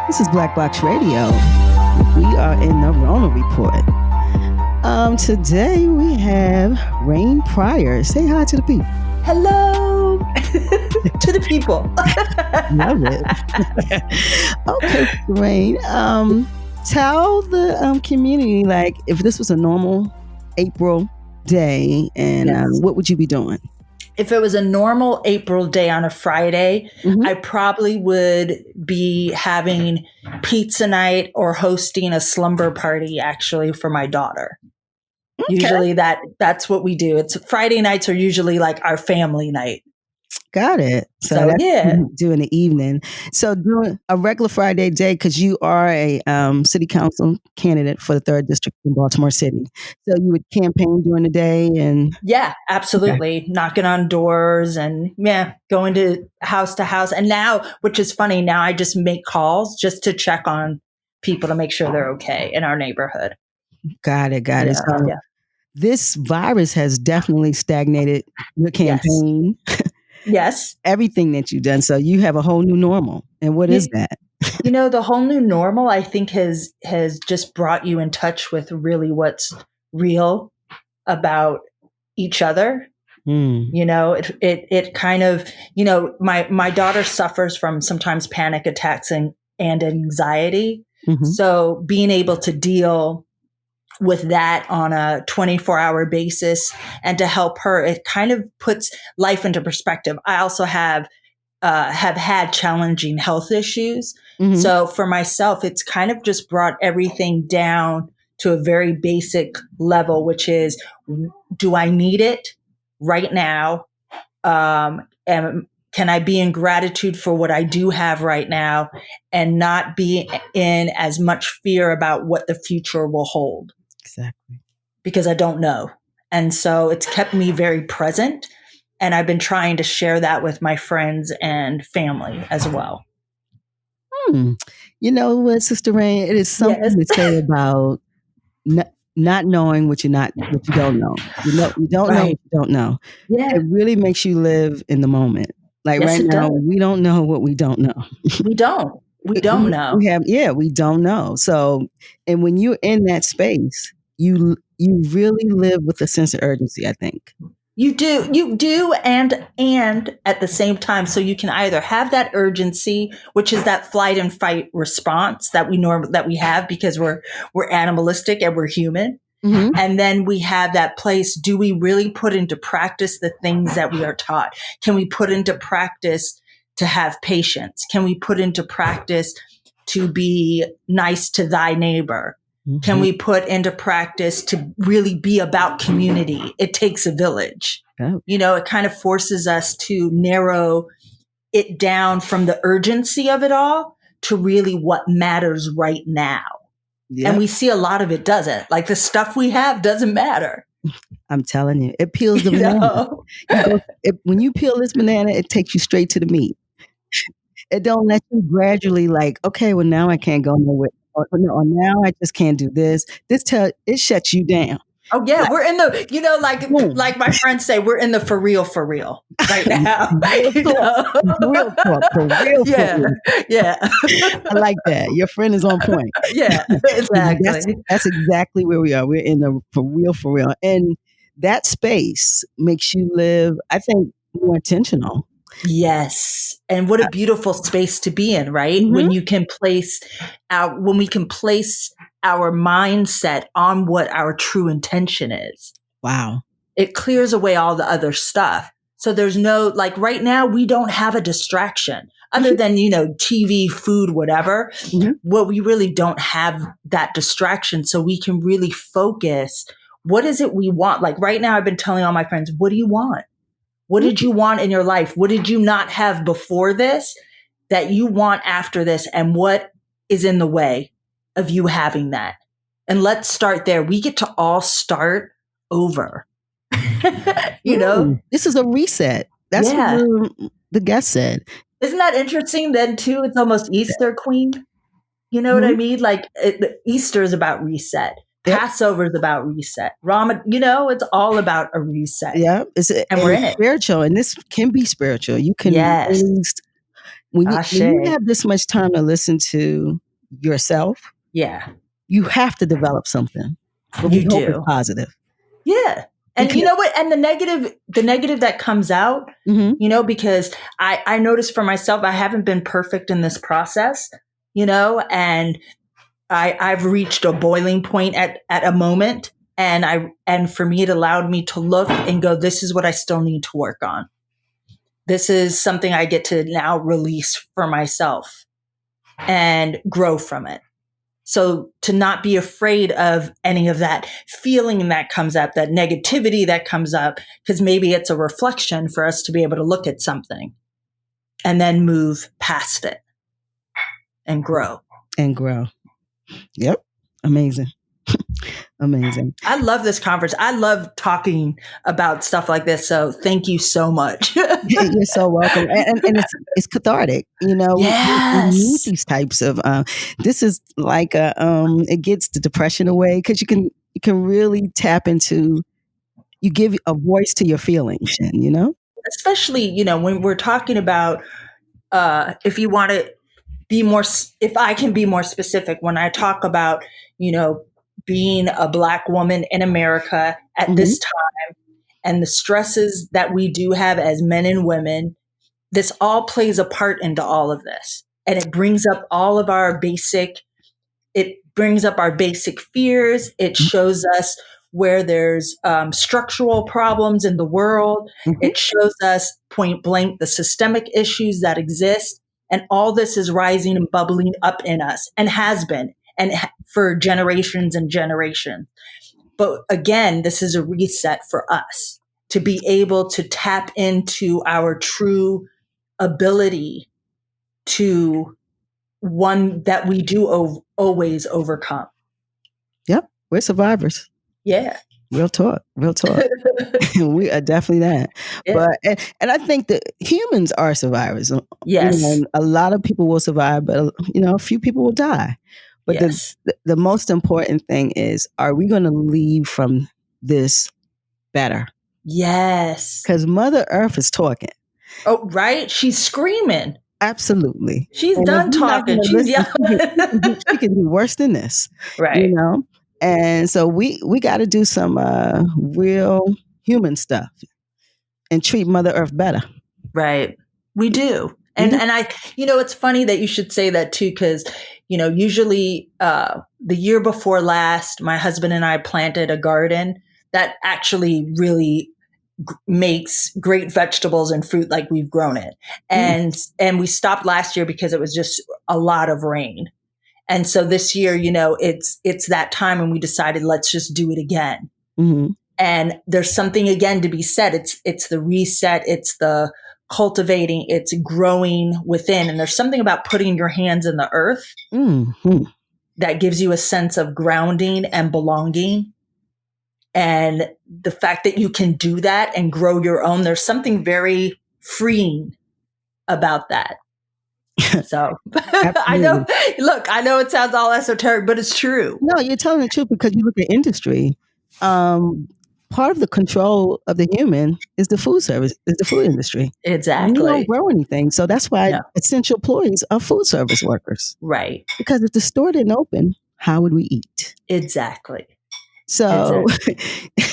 This is Black Box Radio. We are in the RONAreport. Today we have Rain Pryor. Say hi to the people. Hello to the people. Love it. Okay, Rain. Tell the community, like, if this was a normal April day, and Yes. what would you be doing? If it was a normal April day on a Friday, Mhm. I probably would be having pizza night or hosting a slumber party actually for my daughter. Okay. Usually that's what we do. It's Friday nights are usually like our family night. Got it. So So, that's yeah. doing the evening. So doing a regular Friday day, because you are a city council candidate for the 3rd District in Baltimore City. So you would campaign during the day and... Yeah, absolutely. Knocking on doors and going to house. And now, which is funny, now I just make calls just to check on people to make sure they're okay in our neighborhood. Got it. So Yeah. this virus has definitely stagnated your campaign, Yes. everything that you've done. So you have a whole new normal. And what is that? The whole new normal, I think, has just brought you in touch with really what's real about each other. It kind of, my daughter suffers from sometimes panic attacks and anxiety. Mhm. So being able to deal with that on a 24-hour basis and to help her, it kind of puts life into perspective. I also have had challenging health issues. Mhm. So for myself, it's kind of just brought everything down to a very basic level, which is, do I need it right now? And can I be in gratitude for what I do have right now and not be in as much fear about what the future will hold? Exactly. Because I don't know. And so it's kept me very present. And I've been trying to share that with my friends and family as well. You know what, Sister Rain? It is something to say about not knowing what you don't know. You don't know what you don't know. Yeah. It really makes you live in the moment. Like Yes, right it now, does. we don't know what we don't know. We don't know. We don't know. So, and when you're in that space, you really live with a sense of urgency, I think. You do, and at the same time, so you can either have that urgency, which is that flight and fight response that we have because we're animalistic and we're human. Mhm. And then we have that place. Do we really put into practice the things that we are taught? Can we put into practice to have patience? Can we put into practice to be nice to thy neighbor? Mm-hmm. Can we put into practice to really be about community? It takes a village. Oh. It kind of forces us to narrow it down from the urgency of it all to really what matters right now. Yep. And we see a lot of it doesn't. Like the stuff we have doesn't matter. I'm telling you, it peels the banana. When you peel this banana, it takes you straight to the meat. It don't let you gradually okay, well now I can't go nowhere. Or now I just can't do this. It shuts you down. Oh yeah, we're in the, like my friends say, we're in the for real right now. Real talk, for real. Yeah. I like that. Your friend is on point. Yeah, exactly. That's exactly where we are. We're in the for real. And that space makes you live, I think, more intentional. Yes. And what a beautiful space to be in, right? Mm-hmm. When we can place our mindset on what our true intention is. Wow. It clears away all the other stuff. So there's no, right now, we don't have a distraction other than, TV, food, whatever. Mm-hmm. Well, we really don't have that distraction. So we can really focus. What is it we want? Like right now, I've been telling all my friends, what do you want? What did you want in your life? What did you not have before this that you want after this? And what is in the way of you having that? And let's start there. We get to all start over. This is a reset. That's what the guest said. Isn't that interesting then too? It's almost Easter, Queen. You know what I mean? Easter is about reset. Yep. Passover is about reset. It's all about a reset. Yeah. And we're in it. Spiritual. And this can be spiritual. You can when you have this much time to listen to yourself, you have to develop something. But we hope it's positive. Yeah. And you know what? And the negative that comes out, because I noticed for myself, I haven't been perfect in this process, and I've reached a boiling point at a moment. And for me, it allowed me to look and go, this is what I still need to work on. This is something I get to now release for myself and grow from it. So to not be afraid of any of that feeling that comes up, that negativity that comes up, because maybe it's a reflection for us to be able to look at something and then move past it and grow. Yep. Amazing. Amazing. I love this conference. I love talking about stuff like this. So thank you so much. You're so welcome. And it's cathartic. Yes. We need these types of, this is like it gets the depression away because you can really tap into, you give a voice to your feelings, Especially, when we're talking about, if you want to be more, if I can be more specific, when I talk about, being a Black woman in America at this time and the stresses that we do have as men and women, this all plays a part into all of this. And it brings up our basic fears. It shows us where there's structural problems in the world. It shows us point blank the systemic issues that exist. And all this is rising and bubbling up in us and has been, and for generations and generations. But again, this is a reset for us to be able to tap into our true ability to one that we do always overcome. Yep. We're survivors. Yeah. Real talk. We are definitely that. Yeah. But and I think that humans are survivors. Yes. A lot of people will survive, but a few people will die. But the most important thing is, are we going to leave from this better? Yes. Because Mother Earth is talking. Oh, right. She's screaming. Absolutely. She's done talking. She's yelling. She can do worse than this. Right. And so we got to do some real human stuff and treat Mother Earth better. Right. We do. And I, it's funny that you should say that too, because, usually the year before last, my husband and I planted a garden that actually really makes great vegetables and fruit like we've grown it. And we stopped last year because it was just a lot of rain. And so this year, it's that time, and we decided, let's just do it again. Mm-hmm. And there's something again to be said. It's the reset. It's the cultivating. It's growing within. And there's something about putting your hands in the earth that gives you a sense of grounding and belonging. And the fact that you can do that and grow your own, there's something very freeing about that. So I know it sounds all esoteric, but it's true. No, you're telling the truth, because you look at industry. Part of the control of the human is the food industry. Exactly. And we don't grow anything. So that's why essential employees are food service workers. Right. Because if the store didn't open, how would we eat? Exactly. So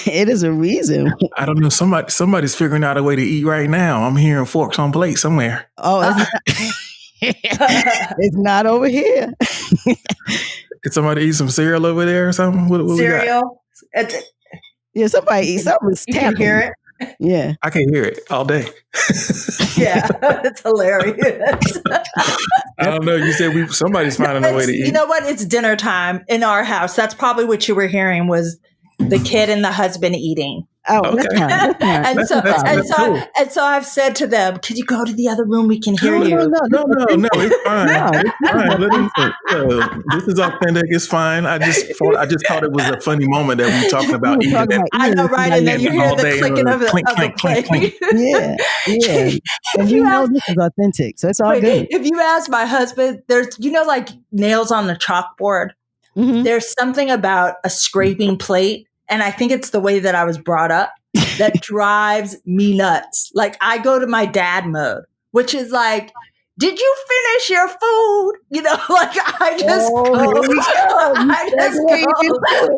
it is a reason. I don't know. Somebody's figuring out a way to eat right now. I'm hearing forks on plate somewhere. Oh, it's not over here. Could somebody eat some cereal over there or something? What cereal? Yeah, somebody eat something. You can hear it. Yeah. I can hear it all day. Yeah, it's hilarious. I don't know. You said somebody's finding a way to eat. You know what? It's dinner time in our house. That's probably what you were hearing, was the kid and the husband eating. Oh, okay. And so I've said to them, "Could you go to the other room? We can hear you." No, it's fine. It's fine. This is authentic. It's fine. I just thought it was a funny moment that we talking about eating. I know, right? And then you hear the clicking of the plate. Yeah. And this is authentic, so it's all good. If you ask my husband, there's like nails on the chalkboard. Mm-hmm. There's something about a scraping plate. And I think it's the way that I was brought up that drives me nuts. Like, I go to my dad mode, which is like, did you finish your food? You know, like I just go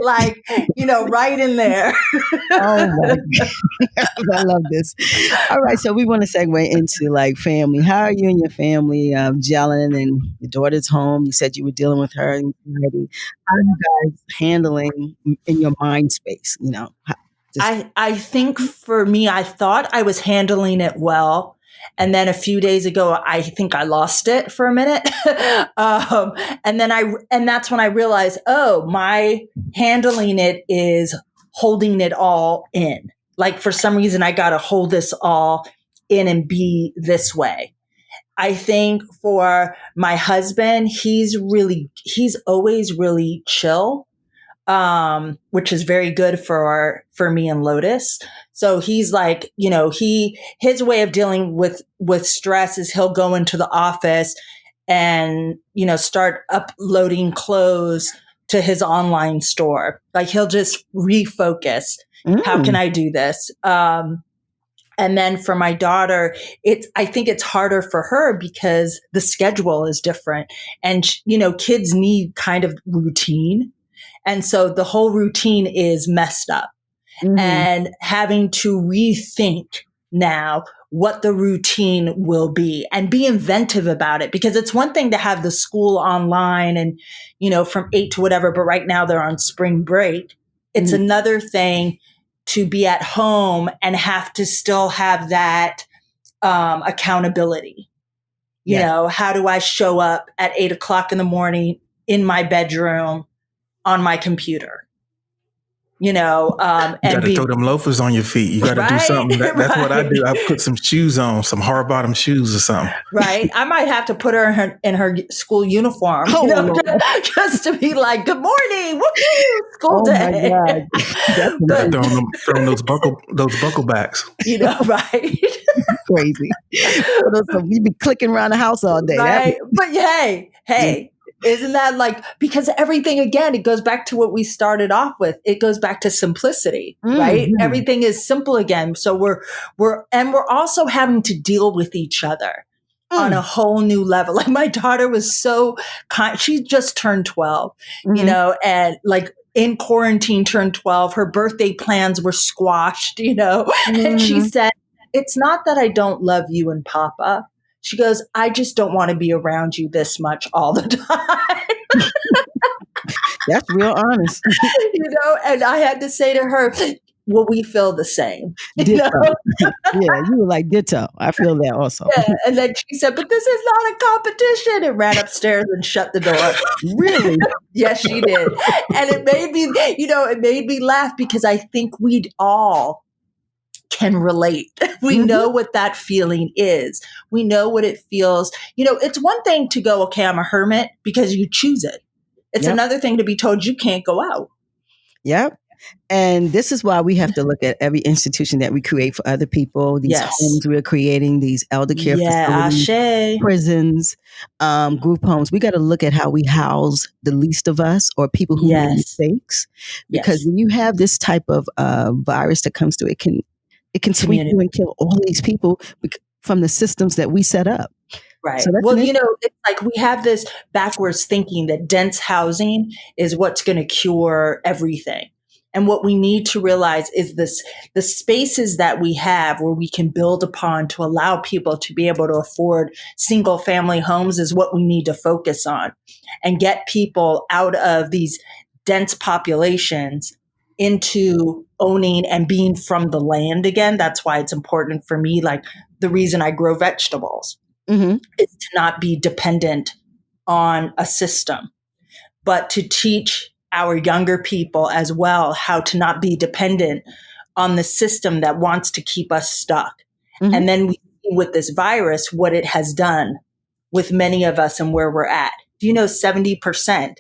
like, you know, right in there. Oh my God. I love this. All right. So we want to segue into like family. How are you and your family gelling, and your daughter's home? You said you were dealing with her anxiety. How are you guys handling in your mind space? You know, I think for me, I thought I was handling it well. And then a few days ago, I think I lost it for a minute. And that's when I realized, oh, my handling it is holding it all in. Like for some reason, I got to hold this all in and be this way. I think for my husband, he's always really chill. Which is very good for me and Lotus. So he's like, you know, his way of dealing with stress is he'll go into the office and, you know, start uploading clothes to his online store. Like he'll just refocus. How can I do this? And then for my daughter, I think it's harder for her because the schedule is different, and, you know, kids need kind of routine. And so the whole routine is messed up, and having to rethink now what the routine will be and be inventive about it, because it's one thing to have the school online and, you know, from 8 to whatever, but right now they're on spring break. It's another thing to be at home and have to still have that accountability. You know, how do I show up at 8 o'clock in the morning in my bedroom on my computer, you know, and you got to throw them loafers on your feet. You got to do something. That's what I do. I put some shoes on, some hard bottom shoes or something. Right. I might have to put her in her school uniform, you know, just to be like, good morning, school day. My God. throwing those bucklebacks. You know, right? Crazy. We be clicking around the house all day. Right. But hey. Isn't that like, because everything, again, it goes back to what we started off with. It goes back to simplicity, right? Everything is simple again. So we're also having to deal with each other on a whole new level. Like my daughter was so kind. She just turned 12, you know, and like in quarantine turned 12. Her birthday plans were squashed, you know, and she said, it's not that I don't love you and Papa. She goes, I just don't want to be around you this much all the time. That's real honest. You know, and I had to say to her, well, we feel the same. You know? Yeah, you were like, ditto. I feel that also. Yeah. And then she said, but this is not a competition, and ran upstairs and shut the door. Really? Yes, she did. And it made me laugh, because I think we'd all can relate. We know what that feeling is. We know what it feels. You know, it's one thing to go, okay, I'm a hermit, because you choose it. It's another thing to be told you can't go out. Yep. And this is why we have to look at every institution that we create for other people, these homes we're creating, these elder care facilities, prisons, group homes. We got to look at how we house the least of us, or people who make mistakes. Because when you have this type of virus that comes through, it can sweep you and kill all these people from the systems that we set up. Right. So well, you know, it's like we have this backwards thinking that dense housing is what's going to cure everything. And what we need to realize is the spaces that we have where we can build upon to allow people to be able to afford single family homes is what we need to focus on, and get people out of these dense populations into owning and being from the land again. That's why it's important for me. Like the reason I grow vegetables is to not be dependent on a system, but to teach our younger people as well how to not be dependent on the system that wants to keep us stuck. And then we see with this virus what it has done with many of us and where we're at. Do you know 70%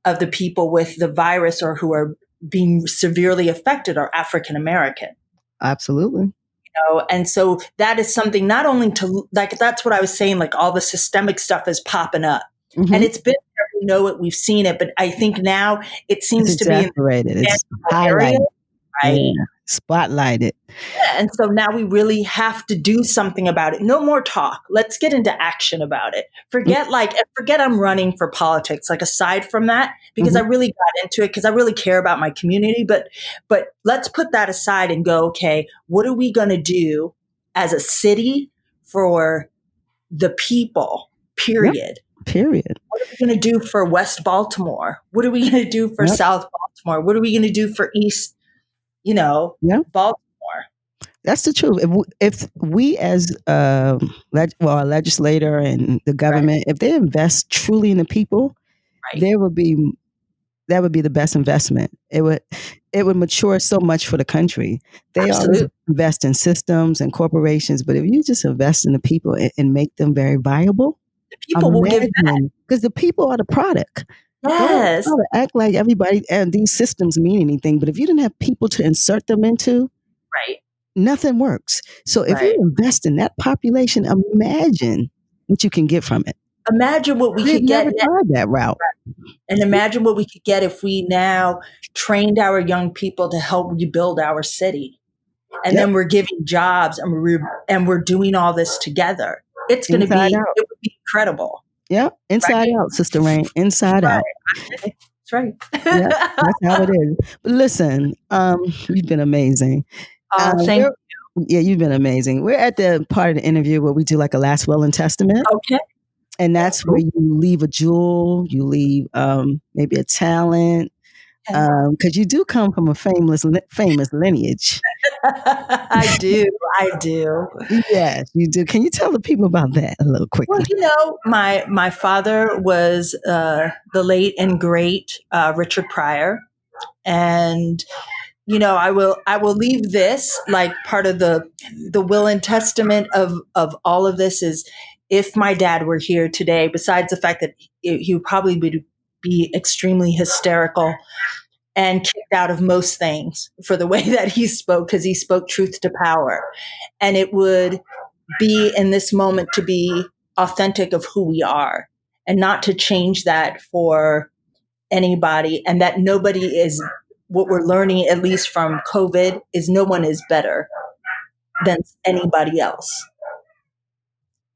of the people with the virus or who are being severely affected are African American? Absolutely. You know, and so that is something not only to, like, that's what I was saying, like all the systemic stuff is popping up. And it's been there, we know it, we've seen it, but I think now it seems to be exaggerated. It's highlighted. right? Yeah. spotlighted. Yeah, and so now we really have to do something about it. No more talk. Let's get into action about it. Forget I'm running for politics. Like, aside from that, because I really got into it because I really care about my community. But let's put that aside and go, okay, what are we going to do as a city for the people? Period. Yep. Period. What are we going to do for West Baltimore? What are we going to do for South Baltimore? What are we going to do for East, Baltimore? That's the truth. If we as a legislator and the government, if they invest truly in the people, that would be the best investment. It would mature so much for the country. They always invest in systems and corporations, but if you just invest in the people and make them very viable, the people will give back, because the people are the product. Yes. Don't act like everybody and these systems mean anything, but if you didn't have people to insert them into, nothing works. So if you invest in that population, imagine what you can get from it. Imagine what we could get. Never tried that route. And imagine what we could get if we now trained our young people to help rebuild our city. And then we're giving jobs and we're doing all this together. It's going to be, it would be incredible. Yeah. Inside out, Sister Rain. Inside out. That's right. Yeah, that's how it is. But listen, you've been amazing. Thank you. Yeah, you've been amazing. We're at the part of the interview where we do like a last will and testament. Okay. And that's where you leave a jewel, you leave maybe a talent, because you do come from a famous lineage. I do. Yes, you do. Can you tell the people about that a little quickly? Well, my father was the late and great Richard Pryor, and I will leave this like part of the will and testament of all of this is, if my dad were here today, besides the fact that he would probably be extremely hysterical and kicked out of most things for the way that he spoke, because he spoke truth to power. And it would be in this moment to be authentic of who we are and not to change that for anybody, and that nobody is, what we're learning, at least from COVID, is no one is better than anybody else.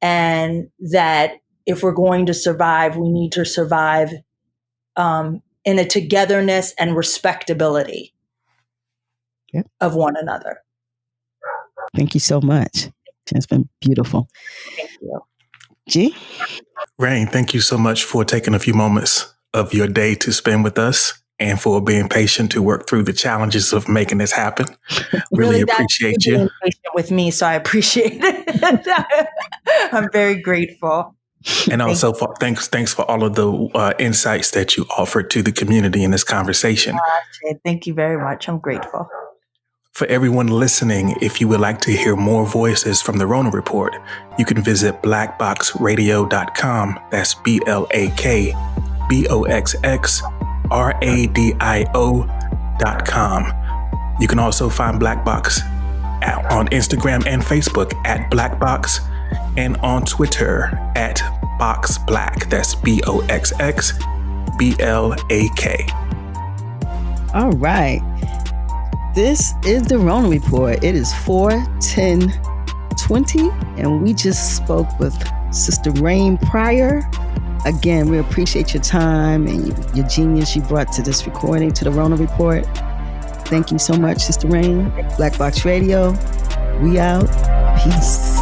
And that if we're going to survive, we need to survive in a togetherness and respectability of one another. Thank you so much. It's been beautiful. Thank you. G? Rain, thank you so much for taking a few moments of your day to spend with us and for being patient to work through the challenges of making this happen. Really appreciate you. Being patient with me, so I appreciate it. I'm very grateful. And also, thanks for all of the insights that you offered to the community in this conversation. Thank you very much. I'm grateful. For everyone listening, if you would like to hear more voices from the Rona Report, you can visit blackboxradio.com. That's BLAKBOXXRADIO.com. You can also find Black Box on Instagram and Facebook at Black Box, and on Twitter at Box Black. That's BOXXBLAK. All right. This is the Rona Report. It is 4/10/20, and we just spoke with Sister Rain Pryor. Again, we appreciate your time and your genius you brought to this recording, to the Rona Report. Thank you so much, Sister Rain. Black Box Radio, we out. Peace.